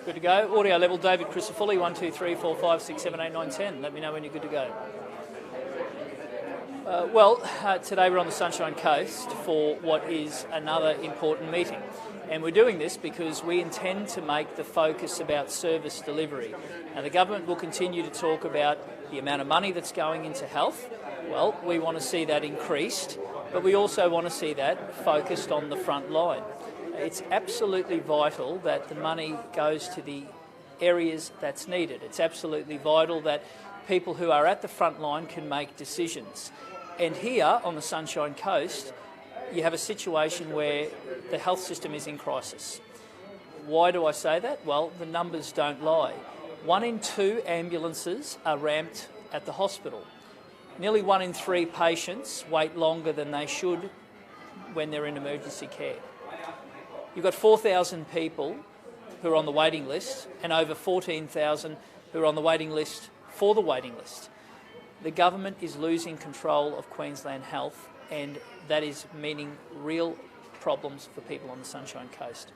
Good to go. Audio level, David Crisafulli, 1, 2, 3, 4, 5, 6, 7, 8, 9, 10. Let me know when you're good to go. Today we're on the Sunshine Coast for what is another important meeting. And we're doing this because we intend to make the focus about service delivery. Now, the government will continue to talk about the amount of money that's going into health. Well, we want to see that increased, but we also want to see that focused on the front line. It's absolutely vital that the money goes to the areas that's needed. It's absolutely vital that people who are at the front line can make decisions. And here on the Sunshine Coast, you have a situation where the health system is in crisis. Why do I say that? Well, the numbers don't lie. 1 in 2 ambulances are ramped at the hospital. Nearly 1 in 3 patients wait longer than they should when they're in emergency care. You've got 4,000 people who are on the waiting list and over 14,000 who are on the waiting list for the waiting list. The government is losing control of Queensland Health, and that is meaning real problems for people on the Sunshine Coast.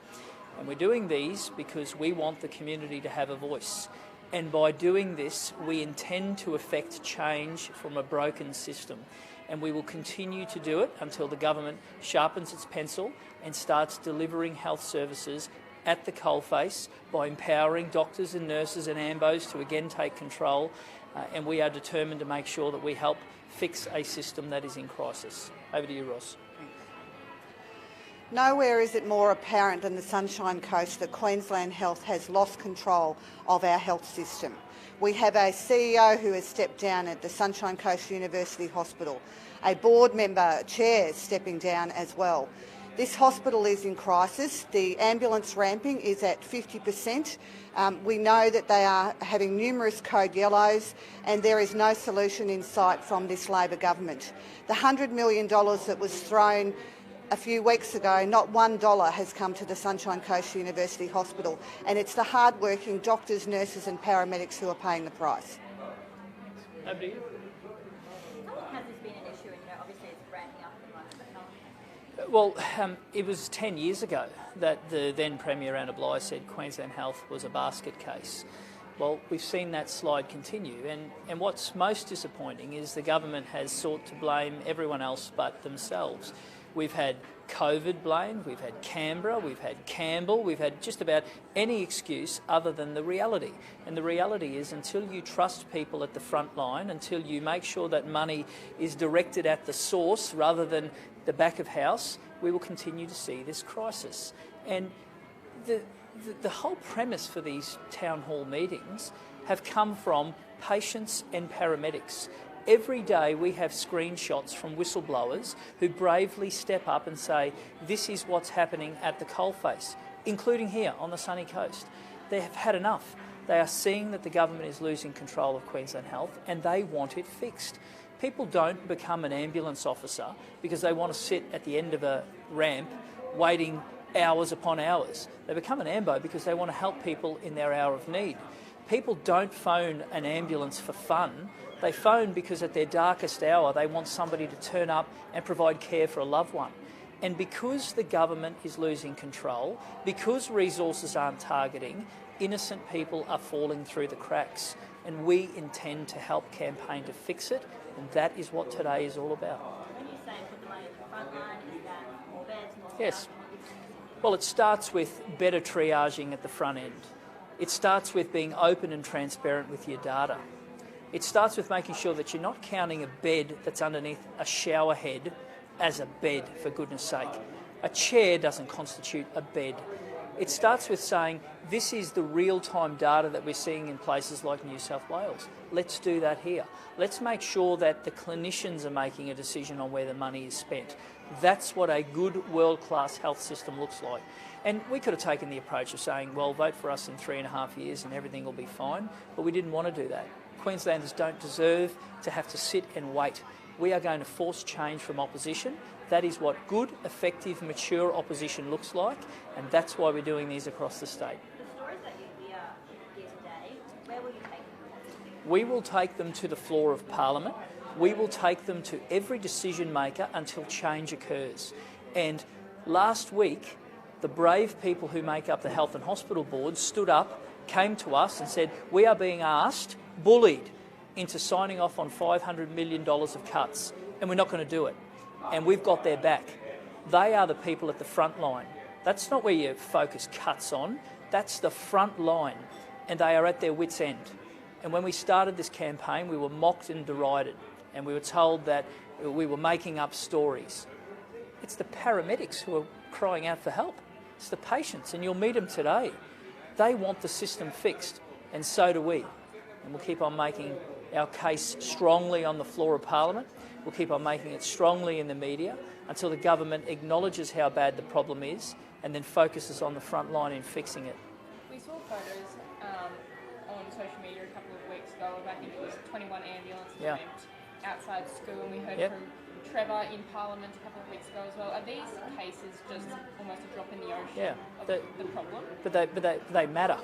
And we're doing these because we want the community to have a voice. And by doing this, we intend to effect change from a broken system. And we will continue to do it until the government sharpens its pencil and starts delivering health services at the coalface by empowering doctors and nurses and AMBOs to again take control. And we are determined to make sure that we help fix a system that is in crisis. Over to you, Ross. Nowhere is it more apparent than the Sunshine Coast that Queensland Health has lost control of our health system. We have a CEO who has stepped down at the Sunshine Coast University Hospital, a board member, chair, stepping down as well. This hospital is in crisis. The ambulance ramping is at 50%. We know that they are having numerous code yellows, and there is no solution in sight from this Labor government. The $100 million that was thrown a few weeks ago, not $1 has come to the Sunshine Coast University Hospital, and it's the hard-working doctors, nurses and paramedics who are paying the price. Over to you. How long has this been an issue? And obviously it's ramping up at the moment, but Well, it was 10 years ago that the then Premier Anna Bligh said Queensland Health was a basket case. Well, we've seen that slide continue, and what's most disappointing is the government has sought to blame everyone else but themselves. We've had COVID blamed, we've had Canberra, we've had Campbell, we've had just about any excuse other than the reality. And the reality is, until you trust people at the front line, until you make sure that money is directed at the source rather than the back of house, we will continue to see this crisis. And the whole premise for these town hall meetings have come from patients and paramedics. Every day we have screenshots from whistleblowers who bravely step up and say, this is what's happening at the coalface, including here on the sunny coast. They have had enough. They are seeing that the government is losing control of Queensland Health and they want it fixed. People don't become an ambulance officer because they want to sit at the end of a ramp waiting hours upon hours. They become an AMBO because they want to help people in their hour of need. People don't phone an ambulance for fun. They phone because at their darkest hour they want somebody to turn up and provide care for a loved one. And because the government is losing control, because resources aren't targeting, innocent people are falling through the cracks. And we intend to help campaign to fix it, and that is what today is all about. when you say put the money at the front line, is that more beds, more Yes. staff? Well, it starts with better triaging at the front end. It starts with being open and transparent with your data. It starts with making sure that you're not counting a bed that's underneath a shower head as a bed, for goodness sake. A chair doesn't constitute a bed. It starts with saying, this is the real-time data that we're seeing in places like New South Wales. Let's do that here. Let's make sure that the clinicians are making a decision on where the money is spent. That's what a good world-class health system looks like. And we could have taken the approach of saying, well, vote for us in 3.5 years and everything will be fine, but we didn't want to do that. Queenslanders don't deserve to have to sit and wait. We are going to force change from opposition. That is what good, effective, mature opposition looks like, and that's why we're doing these across the state. The stories that you hear here today, where will you take them? We will take them to the floor of Parliament. We will take them to every decision maker until change occurs. And last week, the brave people who make up the health and hospital boards stood up, came to us and said, we are being asked, bullied, into signing off on $500 million of cuts, and we're not going to do it. And we've got their back. They are the people at the front line. That's not where you focus cuts on. That's the front line, and they are at their wits' end. And when we started this campaign, we were mocked and derided, and we were told that we were making up stories. It's the paramedics who are crying out for help. It's the patients, and you'll meet them today. They want the system fixed, and so do we. And we'll keep on making our case strongly on the floor of Parliament. We'll keep on making it strongly in the media until the government acknowledges how bad the problem is and then focuses on the front line in fixing it. We saw photos on social media a couple of weeks ago of, I think it was 21 ambulances went outside school, and we heard from Trevor in Parliament a couple of weeks ago as well. Are these cases just almost a drop in the ocean of the problem? But they matter,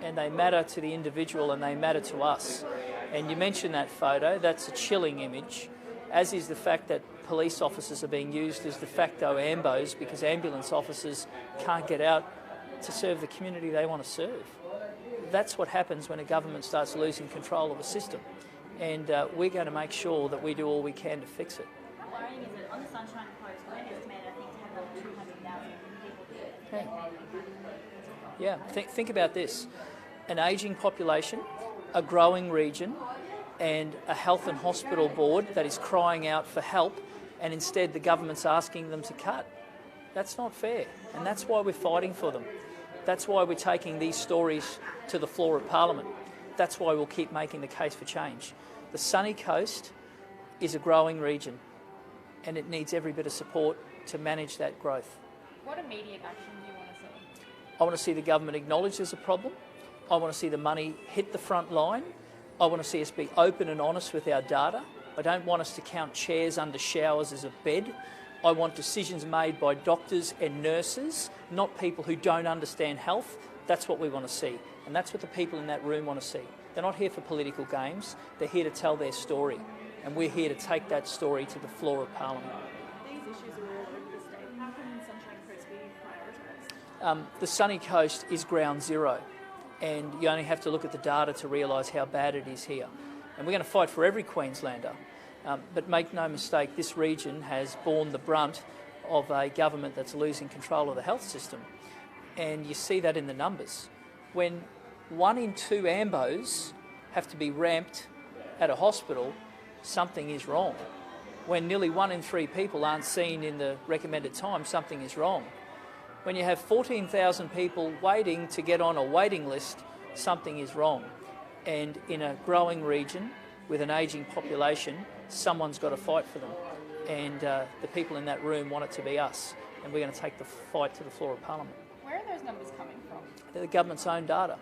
and they matter to the individual, and they matter to us. And you mentioned that photo. That's a chilling image, as is the fact that police officers are being used as de facto ambos because ambulance officers can't get out to serve the community they want to serve. That's what happens when a government starts losing control of a system. And we're going to make sure that we do all we can to fix it. How worrying is it? On the Sunshine Coast, we're estimated, I think, to have over 200,000 people here. Yeah, think about this. An ageing population, a growing region, and a health and hospital board that is crying out for help, and instead the government's asking them to cut. That's not fair, and that's why we're fighting for them. That's why we're taking these stories to the floor of Parliament. That's why we'll keep making the case for change. The Sunny Coast is a growing region, and it needs every bit of support to manage that growth. What immediate action do you want to see? I want to see the government acknowledge there's a problem. I want to see the money hit the front line. I want to see us be open and honest with our data. I don't want us to count chairs under showers as a bed. I want decisions made by doctors and nurses, not people who don't understand health. That's what we want to see, and that's what the people in that room want to see. They're not here for political games. They're here to tell their story, and we're here to take that story to the floor of Parliament. These issues are all over the state. How can Sunshine Coast be prioritised? The Sunny Coast is ground zero, and you only have to look at the data to realise how bad it is here. And we're going to fight for every Queenslander, but make no mistake, this region has borne the brunt of a government that's losing control of the health system. And you see that in the numbers. When 1 in 2 ambos have to be ramped at a hospital, something is wrong. When nearly 1 in 3 people aren't seen in the recommended time, something is wrong. When you have 14,000 people waiting to get on a waiting list, something is wrong. And in a growing region with an ageing population, someone's got to fight for them. And the people in that room want it to be us. And we're going to take the fight to the floor of Parliament. Where are those numbers coming from? They're the government's own data.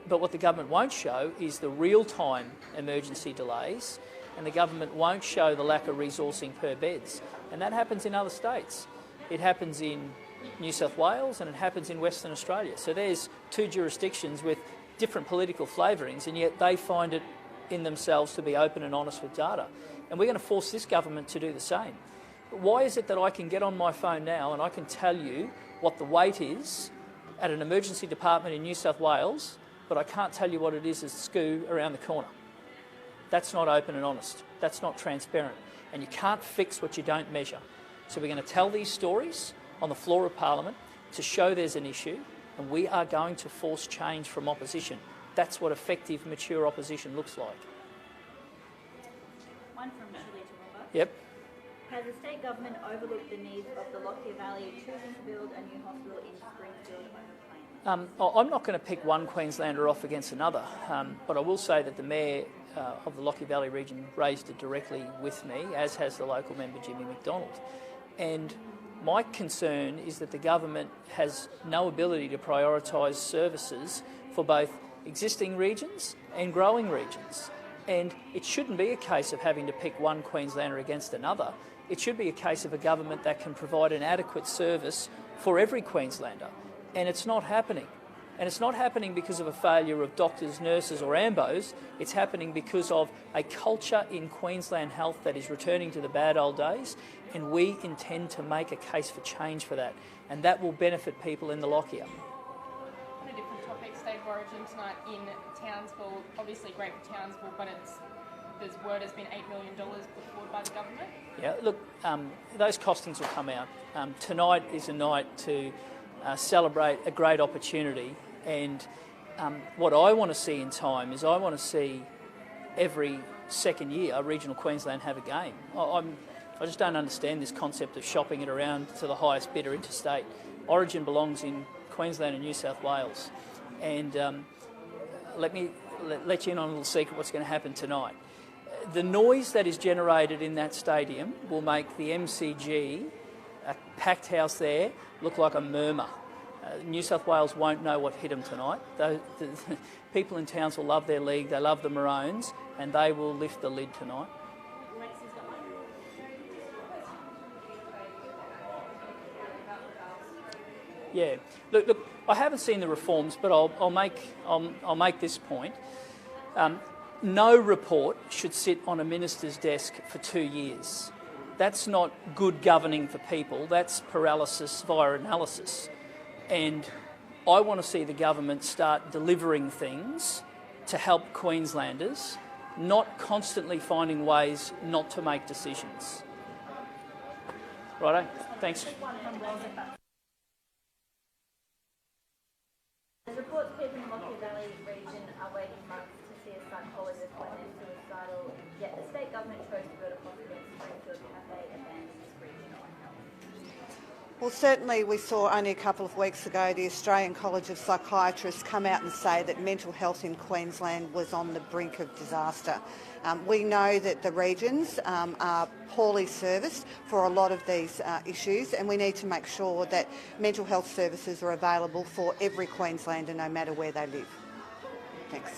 But what the government won't show is the real-time emergency delays, and the government won't show the lack of resourcing per beds. And that happens in other states. It happens in New South Wales and it happens in Western Australia. So there's 2 jurisdictions with different political flavourings, and yet they find it in themselves to be open and honest with data. And we're going to force this government to do the same. But why is it that I can get on my phone now and I can tell you what the wait is at an emergency department in New South Wales, but I can't tell you what it is at SCU around the corner? That's not open and honest. That's not transparent. And you can't fix what you don't measure. So we're going to tell these stories on the floor of Parliament to show there's an issue, and we are going to force change from opposition. That's what effective, mature opposition looks like. One from Shirley Toowoomba. Yep. Has the state government overlooked the needs of the Lockyer Valley, choosing to build a new hospital in Springfield over Queensland? I'm not going to pick one Queenslander off against another, but I will say that the Mayor of the Lockyer Valley region raised it directly with me, as has the local member Jimmy McDonald. And my concern is that the government has no ability to prioritise services for both existing regions and growing regions. And it shouldn't be a case of having to pick one Queenslander against another. It should be a case of a government that can provide an adequate service for every Queenslander. And it's not happening. And it's not happening because of a failure of doctors, nurses or AMBOs, it's happening because of a culture in Queensland Health that is returning to the bad old days, and we intend to make a case for change for that, and that will benefit people in the Lockyer. On a different topic, State of Origin tonight in Townsville, obviously great for Townsville, but there's word has been $8 million put forward by the government. Yeah, look, those costings will come out. Tonight is a night to celebrate a great opportunity, and what I want to see in time is I want to see every second year regional Queensland have a game. I just don't understand this concept of shopping it around to the highest bidder interstate. Origin belongs in Queensland and New South Wales, and let me let you in on a little secret what's going to happen tonight. The noise that is generated in that stadium will make the MCG, a packed house there, look like a murmur. New South Wales won't know what hit them tonight. The people in Townsville love their league, they love the Maroons, and they will lift the lid tonight. Yeah, look. I haven't seen the reforms, but I'll make this point. No report should sit on a minister's desk for 2 years. That's not good governing for people. That's paralysis via analysis. And I want to see the government start delivering things to help Queenslanders, not constantly finding ways not to make decisions. Righto, thanks. There's reports people in the Lockyer Valley region are waiting months to see a psychologist when they're suicidal, yet the state government chose to build a hospital in Springfield Cafe abandons regional health. Well, certainly we saw only a couple of weeks ago the Australian College of Psychiatrists come out and say that mental health in Queensland was on the brink of disaster. We know that the regions are poorly serviced for a lot of these issues, and we need to make sure that mental health services are available for every Queenslander no matter where they live. Thanks.